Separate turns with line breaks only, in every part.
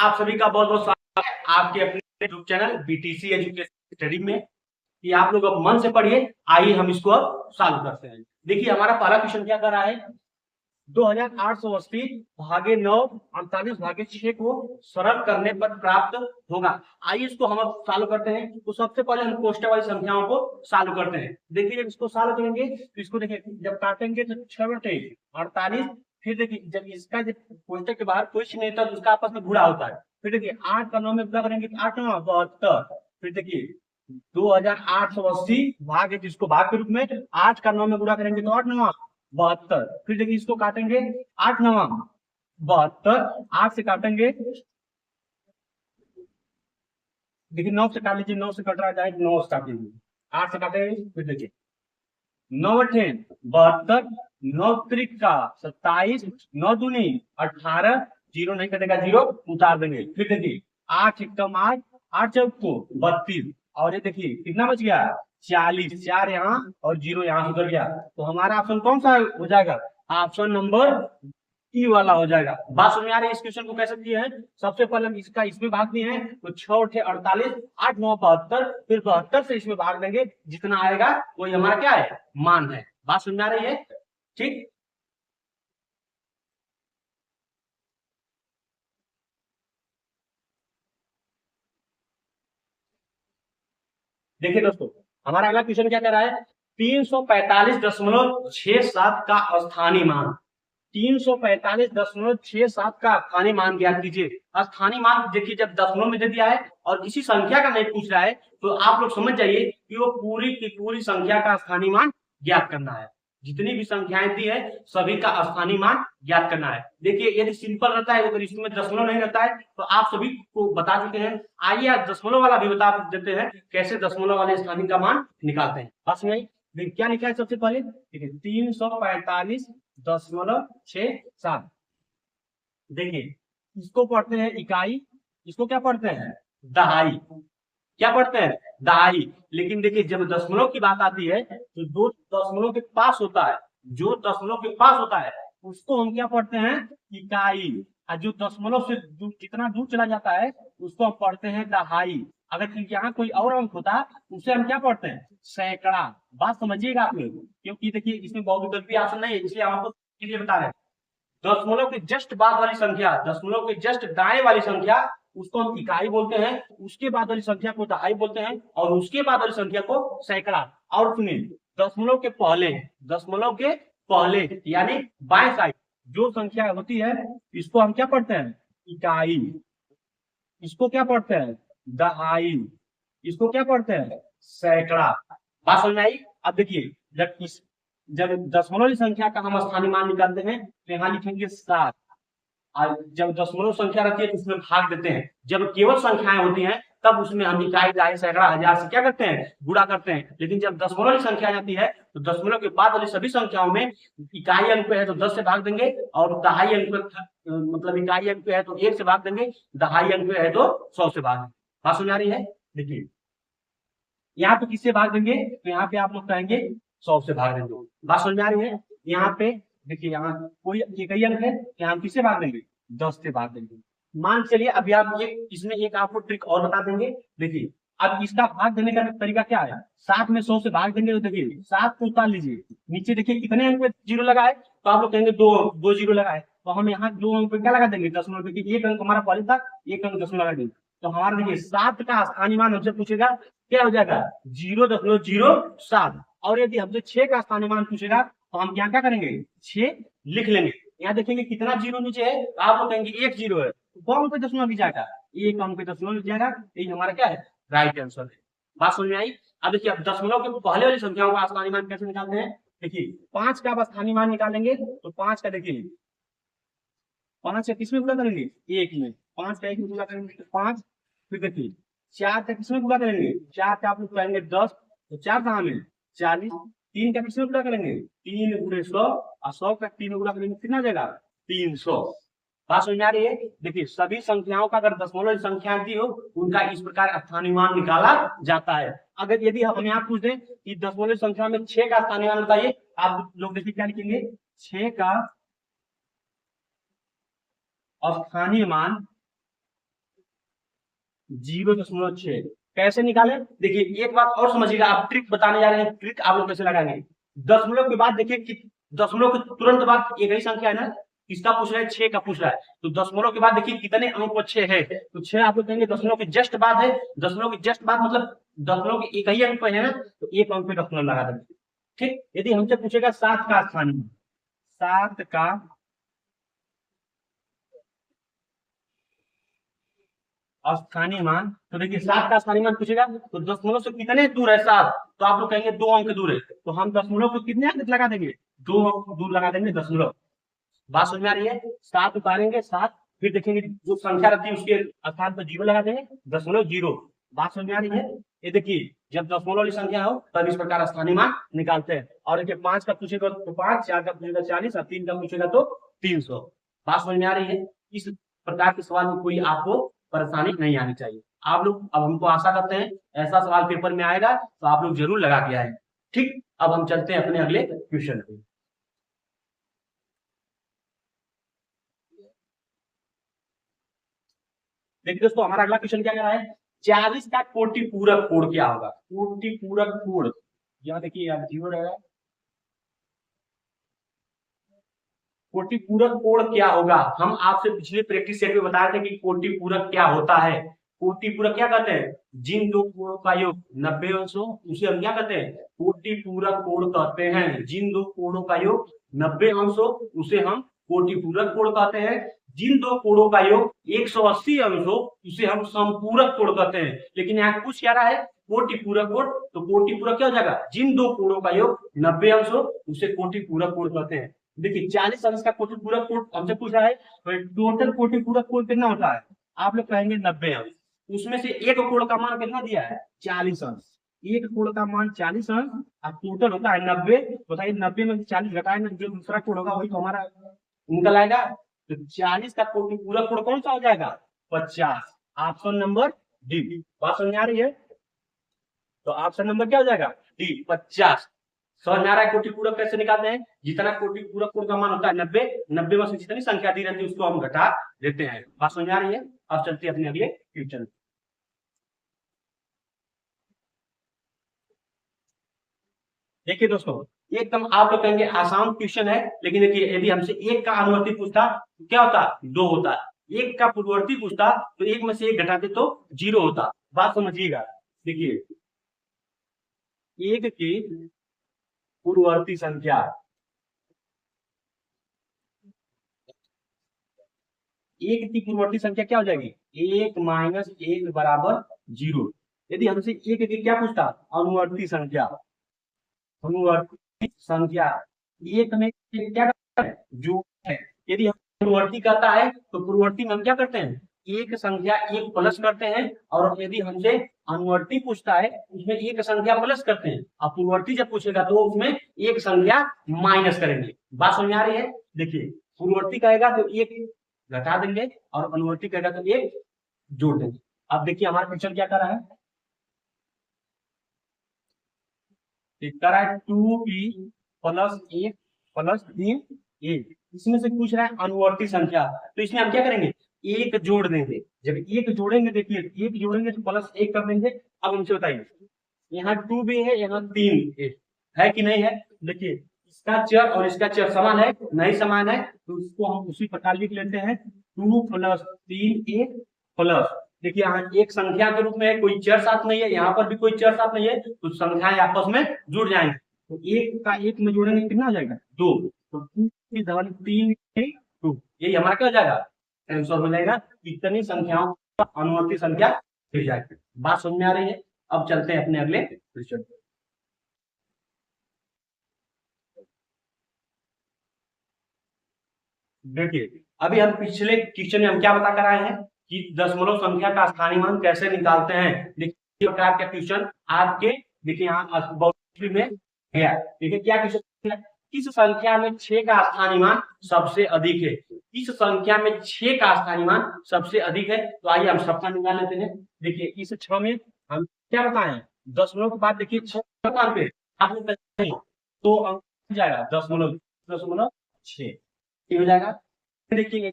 आप सभी का बहुत बहुत स्वागत है आपके अपने YouTube channel BTC education study में। कि आप लोग अब मन से पढ़िए। आइए हम इसको अब सॉल्व करते हैं। देखिए हमारा पहला क्वेश्चन क्या कर रहा है, 2880 भागे 9 48 भागे 6 को सरल करने पर प्राप्त होगा। आइए इसको हम अब सॉल्व करते हैं। तो सबसे पहले हम कोष्टक वाली संख्याओं को सॉल्व करते हैं। देखिए जब इसको सॉल्व करेंगे तो इसको देखिए जब काटेंगे तो 6 बटे 48, फिर देखिए जब इसका जब कोष्टक के बाहर कोई चिन्ह नहीं था तो उसका आपस में गुणा होता है। फिर देखिए 8 का 9 में गुणा करेंगे तो 8 9 72। फिर देखिए 2880 भाग है जिसको भाग के रूप में 8 का 9 में गुणा करेंगे तो 8 9 72। फिर देखिए इसको काटेंगे 8 9 72, 8 से काटेंगे, देखिए 9 से काट लीजिए, 9 से कट रहा है 9 से काट लीजिए, 8 से काटेंगे। फिर देखिए 9 अठे 72, 9 त्रिका 27, 9 दूनी 18, जीरो नहीं कटेगा, जीरो उतार देंगे। फिर देखिए 8 एकम 8, 8 चौक को 32, और ये देखिए कितना बच गया 40, 4 यहाँ और जीरो यहाँ से उतर गया। तो हमारा ऑप्शन कौन सा हो जाएगा, ऑप्शन नंबर ई वाला हो जाएगा। बात समझ में आ रही है। इस क्वेश्चन को कैसे किए हैं, सबसे पहले हम इसका इसमें भाग दिए हैं तो 6 अठे 48, 8 9 72, फिर 72 से इसमें भाग देंगे, जितना आएगा वही हमारा क्या है, मान है। बात समझ में आ रही है, ठीक। देखिए दोस्तों हमारा अगला क्वेश्चन क्या कर रहा है, 345.67 का स्थानीय मान, 345.67 का स्थानीय मान ज्ञात कीजिए। स्थानीय मान देखिए जब दशमलव में दे दिया है और किसी संख्या का नहीं पूछ रहा है तो आप लोग समझ जाइए कि वो पूरी की पूरी संख्या का स्थानीय मान ज्ञात करना है। जितनी भी संख्याएं दी है सभी का स्थानीय मान ज्ञात करना है। देखिए यदि सिंपल रहता है अगर इसमें दशमलव नहीं रहता है तो आप सभी को बता चुके हैं। आइए आज दशमलव वाला भी बता देते हैं कैसे दशमलव वाले स्थानीय का मान निकालते हैं। बस नहीं क्या लिखा है सबसे पहले, देखिए 345.67। देखिए इसको पढ़ते हैं इकाई, इसको क्या पढ़ते हैं दहाई, क्या पढ़ते हैं दहाई। लेकिन देखिए जब दशमलव की बात आती है तो जो दशमलव के पास होता है, जो दशमलव के पास होता है उसको हम क्या पढ़ते हैं इकाई, और जो दशमलव से कितना दूर चला जाता है उसको हम पढ़ते हैं दहाई। अगर यहाँ कोई और अंक होता उसे हम क्या पढ़ते हैं सैकड़ा। बात समझिएगा आप लोग, क्योंकि देखिए इसमें बहुत विकल्पीय ऑप्शन नहीं है, इसलिए हम आपको बता रहे हैं। दशमलव के जस्ट बाद वाली संख्या, दशमलव के जस्ट दाएं वाली संख्या उसको हम इकाई बोलते हैं, उसके बाद वाली संख्या को दहाई बोलते हैं, और उसके बाद वाली संख्या को सैकड़ा। और सुनिए दशमलव के पहले, दशमलव के पहले यानी बाएं साइड जो संख्या होती है इसको हम क्या पढ़ते हैं इकाई, इसको क्या पढ़ते हैं दहाई, इसको क्या पढ़ते हैं सैकड़ा। बात समझ में आई। अब देखिए जब दशमलव संख्या का हम स्थानीय मान निकालते हैं तो यहाँ लिखेंगे 7, और जब दशमलव संख्या रहती है तो उसमें भाग देते हैं। जब केवल संख्याएं होती हैं तब उसमें हम इकाई दहाई सैकड़ा हजार से क्या करते हैं गुणा करते हैं। लेकिन जब दशमलव की संख्या आती है तो दशमलव के बाद वाली सभी संख्याओं में इकाई अंक पे है तो 10 से भाग देंगे, और दहाई अंक पे मतलब इकाई अंक पे है तो 1 से भाग देंगे, दहाई अंक पे है तो 100 से भाग देंगे। बात समझ आ रही है। देखिए यहाँ पे किससे भाग देंगे तो यहाँ पे आप लोग कहेंगे 100 से भाग देंगे। बात समझ में आ रही है। यहाँ पे देखिए यहाँ कोई इकाई अंक है, यहाँ हम किससे भाग देंगे 10 से भाग देंगे। मान चलिए अभी आप ये इसमें एक आपको ट्रिक और बता देंगे। देखिए अब इसका भाग देने का तरीका क्या है, 7 में 100 से भाग देंगे तो देखिए 7 को उतार लीजिए, नीचे देखिए कितने अंक पे जीरो लगा है तो आप लोग कहेंगे दो जीरो लगा है, तो हम यहाँ 2 अंक पे क्या लगा देंगे दशमलव पे, एक अंक हमारा पहले था, एक अंक दशमलव लगा देंगे। तो हमारा देखिए 7 का स्थानीय मान हमसे पूछेगा क्या हो जाएगा 0.07, और यदि हमसे 6 का स्थानीय मान पूछेगा तो हम यहाँ क्या करेंगे 6 लिख लेंगे। यहाँ देखेंगे कितना जीरो नीचे है तो आप लोग कहेंगे 1 जीरो है, तो कौन पे दशमलव भी जाएगा, एक अंक पे दशमलव लिख जाएगा, यही हमारा क्या है राइट आंसर है। बात समझ में आई। अब देखिए अब दशमलव के पहले वाली संख्याओं का स्थानीय मान कैसे निकालते हैं, देखिए 5 का स्थानीय मान निकालेंगे तो 5 का देखिए 5 का किसमें गुणा करेंगे 1 में, 5 का 1 में गुणा करेंगे तो 5, फिर देखिए 4 का किसमें गुणा करेंगे 4 का आप लोग कहेंगे 10, तो 4 कहाँ में 40, 3 का किसमें गुणा करेंगे 3 गुणे 100, और 100 का 3 में गुणा करेंगे कितना आ जाएगा 300। बात समझ में आ रही है। देखिए सभी संख्याओं का अगर दशमलव संख्या दी हो उनका इस प्रकार स्थानीय मान निकाला जाता है। अगर यदि हम यहाँ पूछ दें कि दशमलव संख्या में 6 का स्थानीय मान बताइए, आप लोग देखिए क्या लिखेंगे 6 का स्थानीय मान 0.6 कैसे निकाले? देखिए एक बात और समझिएगा, आप ट्रिक बताने जा रहे हैं, ट्रिक आप लोग कैसे लगाएंगे। दशमलव के बाद देखिए कि दशमलव के तुरंत बाद एक ही संख्या है ना, किसका पूछ रहा है? 6 का पूछ रहा है। तो दशमलव के बाद देखिए कितने अंक पर 6 है, तो 6 आप लोग कहेंगे दशमलव के जस्ट बाद है। दशमलव के जस्ट बाद मतलब दशमलव के एक ही अंक पे है ना, तो एक अंक पे दशमलव लगा देंगे। ठीक, यदि हमसे पूछेगा 7 का स्थानीय, 7 का स्थानीय मान, तो देखिए 7 का स्थानीय मान पूछेगा तो दशमलव से कितने दूर है 7, तो आप लोग कहेंगे 2 अंक दूर है, तो हम दशमलव को कितने अंक लगा देंगे? 2 अंक दूर लगा देंगे दशमलव। बात समझ में आ रही है? 7 उतारेंगे 7, फिर देखेंगे जो संख्या रहती है उसके स्थान पर 0 लगा देंगे, दशमलव 0। बात समझ में आ रही है? ये देखिए जब दशमलव वाली संख्या हो तब इस प्रकार स्थानीय मान निकालते हैं। और देखिए 5 का पूछेगा तो 5, 4 का पूछेगा 40 और 3 का पूछेगा तो 300। बात समझ में आ रही है? इस प्रकार के सवाल में कोई आपको परेशानी नहीं आनी चाहिए। आप लोग, अब हमको आशा करते हैं ऐसा सवाल पेपर में आएगा तो आप लोग जरूर लगा के आए। ठीक, अब हम चलते हैं अपने अगले क्वेश्चन पे। देखिए दोस्तों हमारा अगला क्वेश्चन क्या कह रहा है? 40 का कोटि पूरक कोण क्या होगा? कोटि पूरक कोण, यहाँ देखिए यहाँ 0 रहेगा। कोटि पूरक कोण क्या होगा? हम आपसे पिछले प्रैक्टिस सेट में बताए थे कि कोटि पूरक क्या होता है। कोटि पूरक क्या कहते हैं? जिन दो कोणों का योग 90 अंश हो उसे हम क्या कहते हैं? कोटि पूरक कोण कहते हैं। जिन दो कोणों का योग 90 अंश हो उसे हम कोटि पूरक कोण कहते हैं। जिन दो कोणों का योग 180 अंश हो उसे हम समपूरक कोण कहते हैं। लेकिन यहाँ पूछ क्या रहा है? कोटि पूरक कोण, तो कोटि पूरक क्या हो जाएगा? जिन दो कोणों का योग 90 अंश हो उसे कोटि पूरक कोण कहते हैं। देखिए 40 अंश का कोटि पूरक कोण हमसे पूछ रहा है, तो टोटल कोटि पूरक कोण कितना होता है? आप लोग कहेंगे 90 अंश। उसमें से एक कोण का मान कितना दिया है? 40 अंश। एक कोण का मान 40 अंश और टोटल होता है 90। बताइए 90 में 40 घटाए ना, जो दूसरा कोण होगा वही तो हमारा निकल आएगा। तो 40 का कोटि पूरक कोण कौन सा हो जाएगा? 50। Option number D. बात समझ आ रही है? तो ऑप्शन नंबर क्या हो जाएगा? डी, 50। समझ में आ रहा है कोटि पूरक कैसे निकालते हैं? जितना कोटि पूरक कोण का मान होता है 90, 90 में से जितनी संख्या दी रहती है उसको हम घटा देते हैं। बात समझ में आ रही है? अब चलते हैं अपने अगले क्वेश्चन। देखिए दोस्तों एकदम आप लोग कहेंगे आसान क्वेश्चन है, लेकिन देखिए यदि हमसे एक का अनुवर्ती पूछता तो क्या होता? 2 होता। एक का पूर्ववर्ती पूछता तो एक में से एक घटाते तो 0 होता। बात समझिएगा। देखिए एक की पूर्ववर्ती संख्या, एक की पूर्ववर्ती संख्या क्या हो जाएगी? 1 माइनस 1 बराबर 0। यदि हमसे एक की क्या पूछता? अनुवर्ती संख्या, अनुवर्ती संख्या एक में क्या करता है? जो है। यदि हम पूर्ववर्ती कहता है तो पूर्ववर्ती में हम क्या करते हैं? एक संख्या एक प्लस करते हैं, और यदि हमसे अनुवर्ती पूछता है उसमें एक संख्या प्लस करते हैं, और पूर्ववर्ती जब पूछेगा तो उसमें एक संख्या माइनस करेंगे। बात समझ आ रही है? देखिए पूर्ववर्ती कहेगा तो एक घटा देंगे और अनुवर्ती कहेगा तो एक जोड़ देंगे। अब देखिए हमारा क्वेश्चन क्या कर रहा है? कर रहा है 2p प्लस 1 प्लस 3a। इसमें से पूछ रहा है अनुवर्ती संख्या, तो इसमें हम क्या करेंगे? एक जोड़ देंगे। जब एक जोड़ेंगे, देखिए एक जोड़ेंगे तो प्लस 1 कर देंगे। अब हमसे बताइए यहाँ 2b है, यहाँ 3a है कि नहीं है? देखिए इसका चर और इसका चर समान है? नहीं समान है, तो इसको हम उसी प्रकार लिख लेते हैं 2 प्लस 3a प्लस, देखिए यहाँ एक संख्या के रूप में है, कोई चर साथ नहीं है, यहाँ पर भी कोई चर साथ नहीं है, तो संख्याएं आपस में जुड़ जाएंगे। तो एक का एक में जोड़ेंगे कितना हो जाएगा? 2। तो 2 की धन 3 2, यही हमारा क्या हो जाएगा? आंसर हो जाएगा। इतनी संख्याओं का अनुवर्ती संख्या मिल जाएगी। बात समझ में आ रही है? अब चलते हैं अपने अगले क्वेश्चन। देखिए अभी हम पिछले क्वेश्चन में हम क्या बता कर आए हैं कि दशमलव संख्या का स्थानीय मान कैसे निकालते हैं। देखिए प्रकार का क्वेश्चन आपके, देखिए यहाँ में गया। देखिए क्या क्वेश्चन है? किस संख्या में 6 का स्थानीय मान सबसे अधिक है? इस संख्या में 6 का स्थानीय मान सबसे अधिक है, तो आइए हम सबका निकाल लेते हैं। देखिए इस 6 में हम क्या बताएं? दशमलव के बाद देखिए 6 पे आप लोग तो अंक जाएगा दशमलव, दशमलव 6 हो जाएगा। देखिए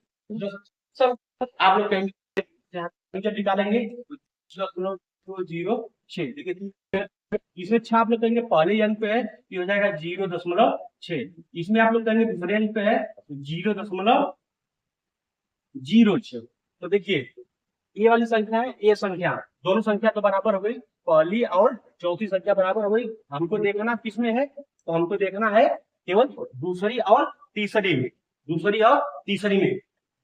सब आप लोग कहेंगे निकालेंगे 0.06। देखिए इसमें 6 आप लोग कहेंगे पहले अंक पे है, ये हो जाएगा 0.6। इसमें आप लोग कहेंगे दूसरे अंक पे है 0.06। तो देखिए ये वाली संख्या है, ये संख्या, दोनों संख्या तो बराबर हो गई, पहली और चौथी संख्या बराबर हो गई। हमको देखना किस में है, तो हमको देखना है केवल दूसरी और तीसरी में, दूसरी और तीसरी में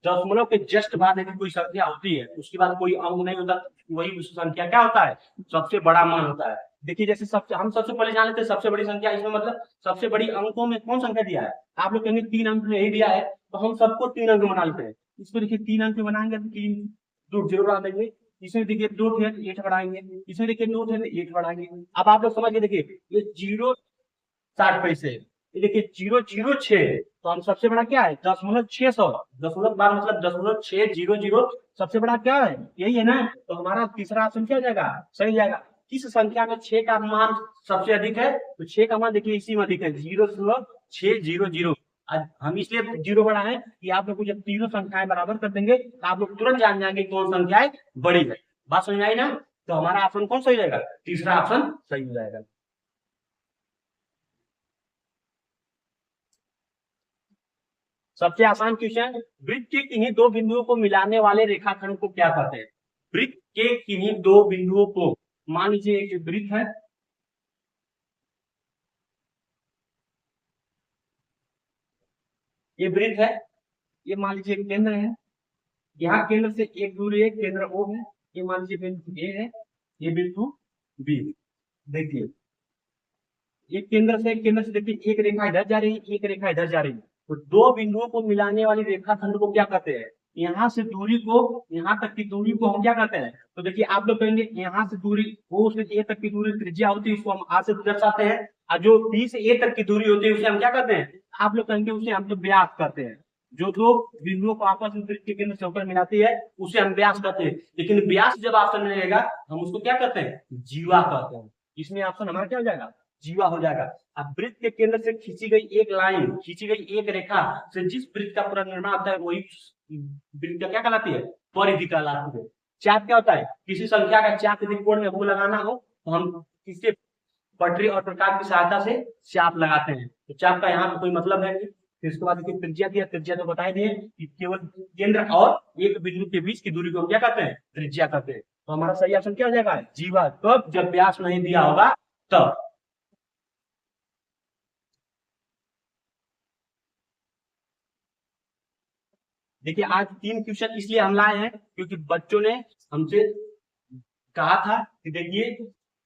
दशमलव के जस्ट बाद यदि कोई संख्या होती है उसके बाद कोई अंक नहीं होता, वही उस संख्या क्या होता है, सबसे बड़ा मान होता है। देखिए जैसे हम सबसे पहले जान लेते हैं सबसे बड़ी संख्या, इसमें मतलब सबसे बड़ी अंकों में कौन संख्या दिया है, आप लोग कहेंगे 3 अंक में यही दिया है, तो हम सबको 3 अंक बना लेते हैं। इसको देखिए 3 अंक में बनाएंगे तो 3 2 0 बढ़ा देंगे, इसमें देखिए 2 थे 8 बढ़ाएंगे, इसमें देखिए 9 थे 8 बढ़ाएंगे। अब आप लोग समझिए, देखिए ये 0.60 ये देखिए 0.06, तो हम सबसे बड़ा क्या है 0.600, दशमलव बार मतलब 0.600 सबसे बड़ा क्या है, यही है ना। तो हमारा तीसरा ऑप्शन क्या हो जाएगा, सही जाएगा। किस संख्या में 6 का मान सबसे अधिक है, तो 6 का मान देखिए इसी में अधिक है 0.600। हम इसलिए 0 बढ़ाए कि आप लोग को जब तीनों संख्याएं बराबर कर देंगे तो आप लोग तुरंत जान जाएंगे कौन संख्याएं बड़ी है। बात समझ आई ना। तो हमारा ऑप्शन कौन सही रहेगा, तीसरा ऑप्शन सही हो जाएगा। सबसे आसान क्वेश्चन, वृत्त के किन्हीं दो बिंदुओं को मिलाने वाले रेखाखंड को क्या कहते हैं। वृत्त के किन्हीं दो बिंदुओं को, मान लीजिए एक वृत्त है, ये वृत्त है, ये मान लीजिए केंद्र है, यहाँ केंद्र से एक दूरी है, केंद्र O है, ये मान लीजिए बिंदु A है, ये बिंदु B। देखिए एक केंद्र से देखिए एक रेखा इधर जा रही है, एक रेखा इधर जा रही है, तो दो बिंदुओं को मिलाने वाली रेखा खंड को क्या कहते हैं। यहाँ से दूरी को, यहाँ तक की दूरी को हम क्या कहते हैं, तो देखिए आप लोग कहेंगे यहाँ से दूरी O से A तक की दूरी त्रिज्या होती है, उसको हम A से दर्शाते हैं, और जो B से A तक की दूरी होती है उसे हम क्या कहते हैं, आप लोग कहेंगे उसे हम तो व्यास कहते हैं। जो दो बिंदुओं को आपस में वृत्त के केंद्र से होकर मिलाती है उसे हम व्यास कहते हैं। लेकिन व्यास जब ऑप्शन में रहेगा हम उसको क्या कहते हैं, जीवा कहते हैं। इसमें ऑप्शन हमारा क्या हो जाएगा, जीवा हो जाएगा। अब वृत्त के केंद्र से खींची गई एक लाइन, खींची गई एक रेखा से जिस वृत्त का पूरा निर्माण होता है वही वृत्त क्या कहलाती है, परिधि कहलाती है। चाप क्या होता है, किसी संख्या का चाप यदि कोण में वो लगाना हो तो हम किसके पटरी और प्रकार की सहायता से चाप लगाते हैं। तो चाप का यहाँ पे कोई मतलब है नहीं। फिर इसके बाद त्रिज्या दिया, त्रिज्या तो बता दिए कि केवल केंद्र और एक बिंदु के बीच की दूरी को हम क्या कहते हैं, त्रिज्या कहते हैं। तो हमारा सही ऑप्शन क्या हो जाएगा, जीवा। कब, जब व्यास नहीं दिया होगा तब। देखिए आज 3 क्वेश्चन इसलिए हम लाए हैं क्योंकि बच्चों ने हमसे कहा था कि देखिए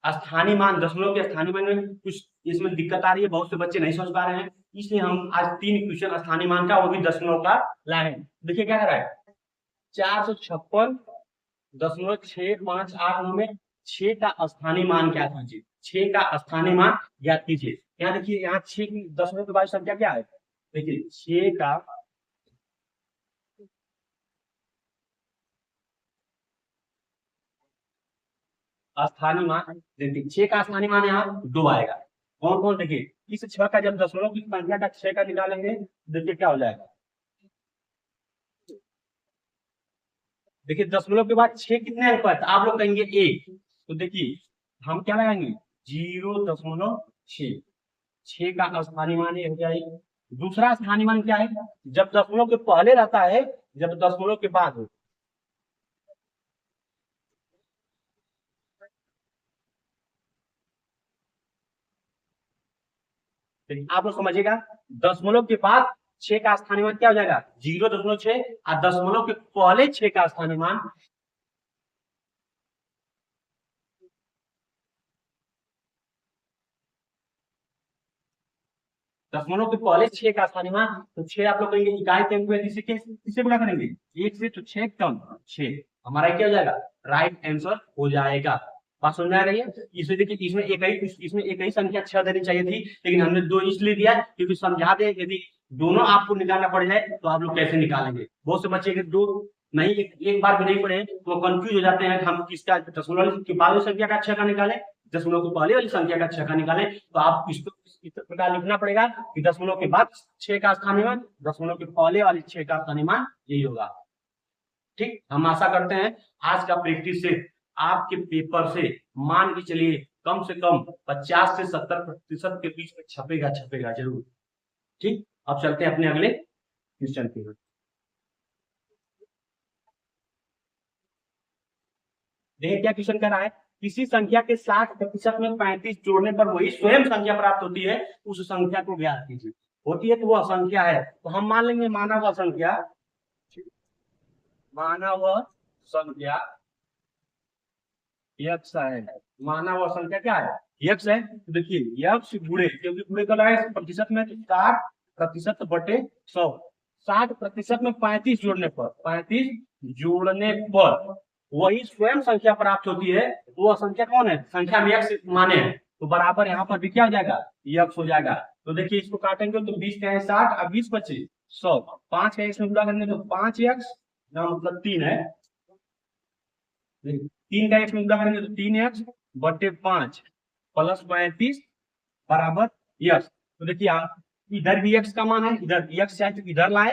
स्थानीय मान, दशमलव के स्थानीय मान में कुछ इसमें दिक्कत आ रही है, बहुत से बच्चे नहीं समझ पा रहे हैं, इसलिए हम आज 3 क्वेश्चन स्थानीय मान का, वो भी दशमलव का लाए हैं। देखिए क्या कर रहा है, 456.6589 में 6 का स्थानीय मान क्या कीजिए, 6 का स्थानीय मान ज्ञात कीजिए। यहाँ देखिए, यहाँ 6 की दशमलव के बाद संख्या क्या है, देखिए 6 का स्थानीय मान, देखिए 6 का स्थानीय मान यहाँ 2 आएगा। कौन कौन, देखिए इस 6 का जब दशमलव की संख्या का 6 का निकालेंगे देखिए क्या हो जाएगा। देखिए दशमलव के बाद 6 कितने अंक पर, आप लोग कहेंगे 1, तो देखिए हम क्या लगाएंगे 0.6, 6 का स्थानीय मान ये हो जाएगा। दूसरा स्थानीय मान क्या है, जब दशमलव के पहले रहता है, जब दशमलव के बाद हो। आप लोग समझिएगा, दशमलव के बाद 6 का स्थानीय मान क्या हो जाएगा 0.6, और दशमलव के पहले 6 का स्थानीय मान, दशमलव के पहले 6 का स्थानीय मान, तो 6 आप लोग कहेंगे इकाई के अंक में किससे गुणा करेंगे, 1 से, तो 6 कम 6, हमारा क्या हो जाएगा, राइट आंसर हो जाएगा। बात समझ में आ रही है। इसमें देखिए इसमें एक ही संख्या 6 देनी चाहिए थी, लेकिन हमने 2 इसलिए दिया क्योंकि समझा दे, यदि दोनों आपको निकालना पड़ जाए तो आप लोग कैसे निकालेंगे। बहुत से बच्चे दो नहीं, एक बार भी नहीं पढ़े तो कंफ्यूज हो जाते हैं, हम किसका दशमलव की बाद संख्या का 6 का निकाले, दशमलव के पहले वाली संख्या का 6 का निकाले। तो आप इसको इस प्रकार लिखना पड़ेगा कि दशमलव के बाद 6 का स्थानीय मान, दशमलव के पहले वाली 6 का स्थानीय मान, यही होगा। ठीक, हम आशा करते हैं आज का प्रैक्टिस से आपके पेपर से मान के चलिए कम से कम 50 से 70% के बीच में छपेगा जरूर। ठीक, अब चलते हैं अपने अगले क्वेश्चन की। देखिए क्या क्वेश्चन कर रहा है, किसी संख्या के 60% में 35 जोड़ने पर वही स्वयं संख्या प्राप्त होती है, उस संख्या को ज्ञात कीजिए। होती है तो वह संख्या है, तो हम मान लेंगे माना हुआ संख्या यक्ष है। माना हुआ संख्या क्या है, यक्ष है। तो देखिए यक्ष गुणे, क्योंकि गुणे कर रहा है प्रतिशत में, 60% बटे 100। 60% में 35 जोड़ने पर वही स्वयं संख्या प्राप्त होती है। वो संख्या कौन है, संख्या में यक्ष माने हैं, तो बराबर यहाँ पर भी क्या हो जाएगा, यक्ष हो जाएगा। तो देखिए इसको काटेंगे तो 20 का है 60 और 20 25 100, 5 का इसमें गुणा करेंगे तो 5 यक्ष, मतलब 3 है। 3 का इसमें गुणा करेंगे तो 3 यक्ष बटे 5 प्लस 35 बराबर यक्ष। तो देखिए आप इधर भी यक्ष का मान है, इधर यक्ष चाहे तो इधर लाए,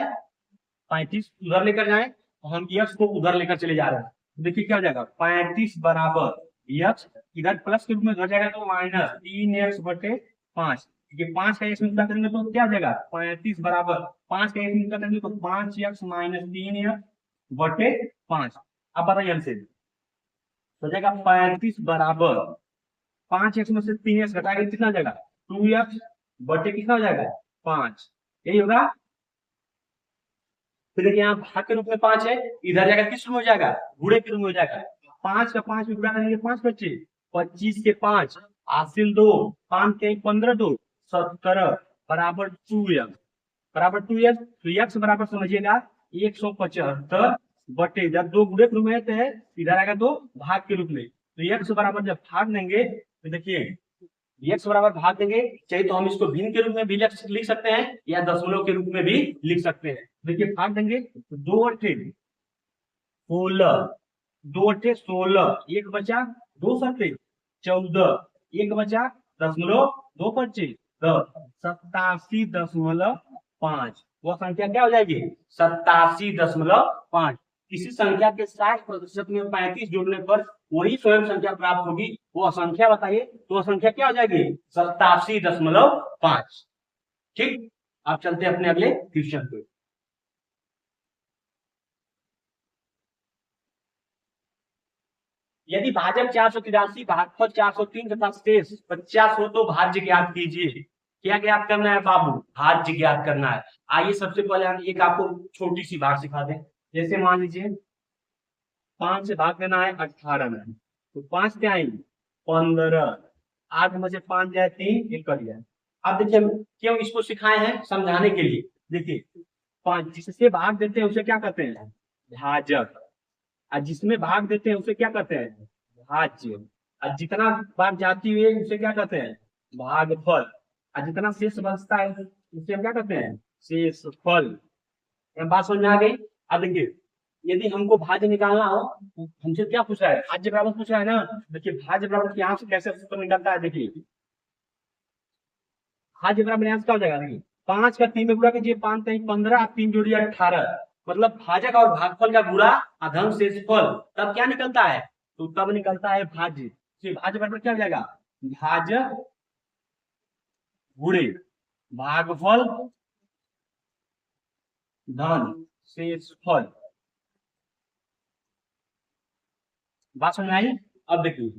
35 उधर लेकर जाए, हम यक्ष को उधर लेकर चले जा रहे हैं। देखिए क्या हो जाएगा, 35 बराबर यक्ष, इधर प्लस के रूप में हो जाएगा तो माइनस 3 यक्ष बटे 5। ये 5 का इसमें गुणा करेंगे तो क्या हो जाएगा, 35 बराबर 5 का इसमें गुणा करेंगे तो 5 यक्ष माइनस 3 यक्ष बटे 5। अब बताइए से हो जाएगा 35 बराबर 5 यक्ष में से 3 यक्ष घटाएंगे कितना हो जाएगा, 2 यक्ष बटे कितना हो जाएगा 5। यही होगा। फिर देखिए यहाँ भाग के रूप में 5 है, इधर जाएगा किस रूप में हो जाएगा, गुणे के रूप में हो जाएगा। 5 का 5 में गुणा करेंगे 5 25, 25 के 5 हासिल 2, 5 के 15 2 17 बराबर 2x। तो x बराबर समझिएगा 175 बटे, जब 2 गुणे के रूप में है इधर आएगा 2 भाग के रूप में। तो x बराबर जब भाग देंगे तो देखिए x बराबर भाग देंगे, चाहे तो हम इसको भिन्न के रूप में भी लिख सकते हैं या दशमलव के रूप में भी लिख सकते हैं। देखिए भाग देंगे तो 2 अट्ठे 16, 2 अट्ठे 16, 1 बचा 2 सत्ते 14, 1 बचा 0.25 87.5। वो संख्या क्या हो जाएगी, 87.5। किसी संख्या के 60% में 35 जोड़ने पर वही स्वयं संख्या प्राप्त होगी, वो संख्या बताइए, तो संख्या क्या हो जाएगी 87.5। ठीक, आप चलते हैं अपने अगले क्वेश्चन पे। यदि भाजक 483, भागफल 403 तथा शेष 50 हो तो भाज्य ज्ञात कीजिए। क्या ज्ञात करना है बाबू, भाज्य ज्ञात करना है। आइए सबसे पहले हम एक आपको छोटी सी बात सिखा दें। जैसे मान लीजिए 5 से भाग देना है 18 में, तो 5 क्या आएंगे 15, 8 में से 5 जाए 3 एक कर दिया। अब देखिए क्यों इसको सिखाए हैं, समझाने के लिए। देखिए 5 जिससे भाग देते हैं उसे क्या कहते हैं, भाजक, और जिसमें भाग देते हैं उसे क्या कहते हैं, भाज्य। और जितना बार जाती है उसे क्या कहते हैं, भागफल। और जितना शेष बचता है उसे हम क्या कहते हैं, शेषफल। बात समझ में आ गई। अब देखिए यदि हमको भाज्य निकालना हो, हमसे क्या पूछ रहा है, भाज्य बराबर पूछ रहा है ना। देखिए भाज्य बराबर यहाँ से कैसे सूत्र निकलता है, देखिए भाज्य बराबर यहाँ से क्या हो जाएगा, देखिए 5 का 3 में गुणा कीजिए, 5 3 15, 3 जोड़िए 18, मतलब भाजक और भागफल का गुणा अधम शेषफल, तब क्या निकलता है, तो तब निकलता है भाज्य। भाज्य बराबर क्या हो जाएगा, भाजक गुणे भागफल धन शेषफल। बात समझ में आई। अब देखिए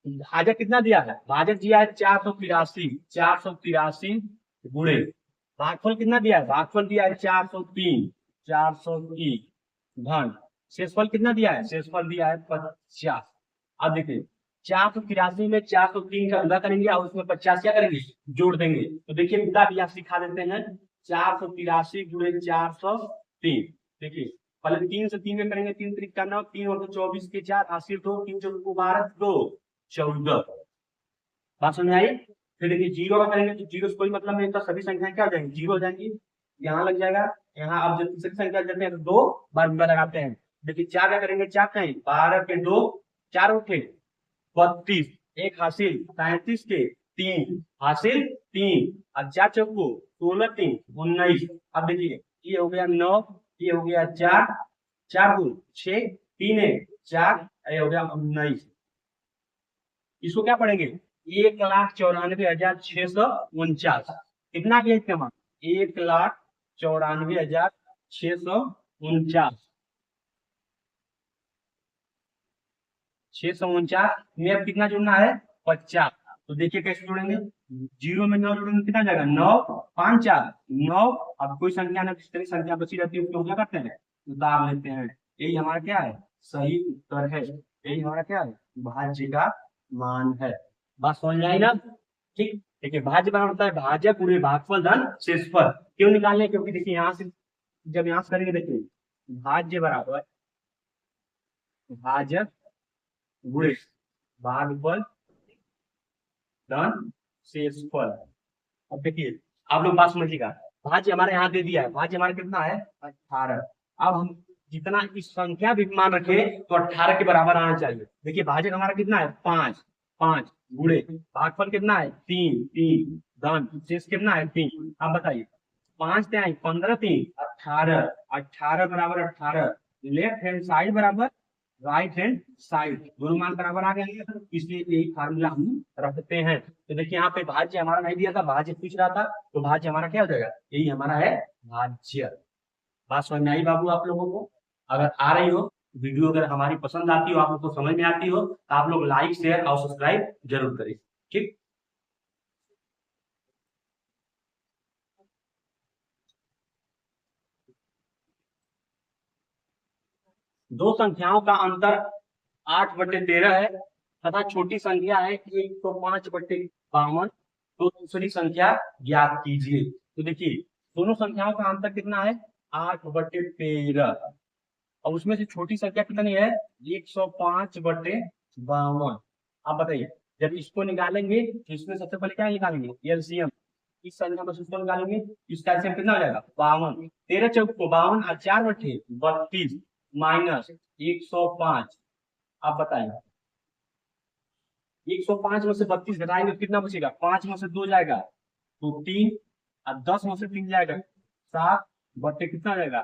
भाजक कितना दिया है, भाजक दिया है 483 गुणे भागफल कितना दिया है, भागफल दिया है 403 धन शेषफल कितना दिया है, शेषफल दिया है 50। अब देखिए 483 में 403 का गुणा करेंगे और उसमें 50 क्या करेंगे, जोड़ देंगे। तो देखिए गुणा भी आप सिखा देते हैं, 483 गुणे 403। देखिए पहले 3 से 3 में करेंगे, 3 3 का 9, 3 और 24 के 4 हासिल 2, 3 4 12 2 14। बात समझ आई। फिर देखिए जीरो का करेंगे तो जीरो से कोई मतलब नहीं, तो सभी संख्याएं क्या हो जाएंगी, जीरो हो जाएंगी। यहाँ लग जाएगा, यहाँ अब जब तीसरी संख्या देते हैं तो 2 बार गुणा लगाते हैं। देखिए 4 का करेंगे, 4 कहीं 12 के 2 4 उठे 32, 1 हासिल 37 के 3 हासिल 3 और 4 चौको 16 3 19। अब देखिए ये हो गया 9, ये हो गया 4 4 2 6 3 1 4, ये हो गया 19। इसको क्या पढ़ेंगे? 1,94,649। कितना किया इसका मान? 1,94,649। 649 में अब कितना जुड़ना है? 50। तो देखिए कैसे जोड़ेंगे? 0 में 9 जोड़ेंगे, कितना जाएगा? 9 5 4 9। अब कोई संख्या ना जितनी संख्या बची रहती है उसको क्या करते हैं? उतार लेते हैं। यही हमारा क्या है? सही उत्तर है। यही हमारा क्या है? भाज्य का मान है। बात समझ में आई ना? ठीक। देखिए भाज्य बराबर होता है भाज्य पूरे भागफल धन शेषफल। क्यों निकालने? क्योंकि देखिए यहाँ से जब यहाँ से करेंगे, देखिए भाज्य बराबर भाज्य गुणे भागफल धन शेषफल। अब देखिए आप लोग बात समझिएगा। भाज्य हमारे यहाँ दे दिया है, भाज्य हमारा कितना है? 18। अब हम जितना इस संख्या भी मान रखे तो 18 के बराबर आना चाहिए। देखिए भाज्य हमारा कितना है? 5 5 गुणे भागफल कितना है? 3 3 धन शेष कितना है? 3। अब बताइए 5 3 15 3 18। 18 बराबर 18। लेफ्ट हैंड साइड बराबर राइट हैंड साइड, दोनों मान बराबर आ गए, इसलिए यही फार्मूला हम रखते हैं। तो देखिए यहाँ पे भाज्य हमारा नहीं दिया था, भाज्य पूछ रहा था, तो भाज्य हमारा क्या हो जाएगा? यही हमारा है भाज्य। बात समझ में आई बाबू आप लोगों को? अगर आ रही हो वीडियो, अगर हमारी पसंद आती हो, आप लोग को समझ में आती हो, तो आप लोग लाइक शेयर और सब्सक्राइब जरूर करें। ठीक। दो संख्याओं का अंतर 8/13 है तथा छोटी संख्या है 105/52। तो दूसरी संख्या ज्ञात कीजिए। तो देखिए दोनों संख्याओं का अंतर कितना है? 8/13। और उसमें से छोटी संख्या कितनी है? 105/52। आप बताइए जब इसको निकालेंगे तो इसमें सबसे पहले क्या निकालेंगे? एलसीएम। इस संख्या में उसको निकालेंगे, इसका एलसीएम कितना हो जाएगा? 52। 13 चौक 52 और 4 बटे 32 माइनस 105। आप बताइए 105 में से 32 घटाएंगे तो कितना बचेगा? 5 में से 2 जाएगा तो 3 और 10 में से 3 जाएगा 7 बटे कितना जाएगा?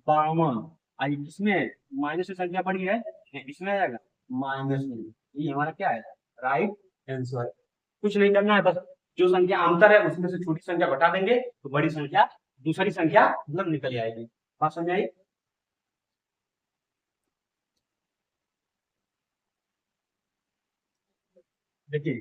52। इसमें माइनस की संख्या बड़ी है, इसमें आ जाएगा -1। ये हमारा क्या है? Right answer. कुछ नहीं करना है, बस जो संख्या अंतर है उसमें से छोटी संख्या घटा देंगे तो बड़ी संख्या, दूसरी संख्या मतलब निकल आएगी। बात समझ आई? देखिए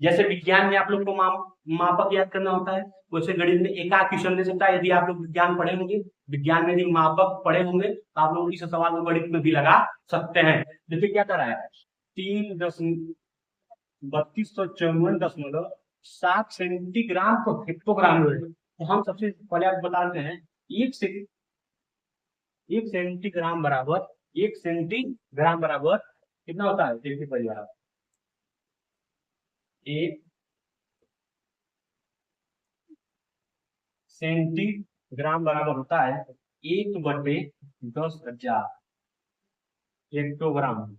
जैसे विज्ञान में आप लोग को मापक याद करना होता है, वैसे गणित में एक आध क्वेश्चन दे सकता है। यदि आप लोग विज्ञान पढ़े होंगे, विज्ञान में यदि मापक पढ़े होंगे तो आप लोग इस सवाल को गणित में भी लगा सकते हैं। देखिए क्या कर रहा है? 3254.7 सेंटीग्राम को हेक्टोग्राम में। तो हम सबसे पहले आप बता देते हैं एक सेंटीग्राम बराबर, 1 सेंटीग्राम बराबर कितना होता है? देखिए परिवार, 1 सेंटीग्राम बराबर होता है 1/10,000 हेक्टोग्राम।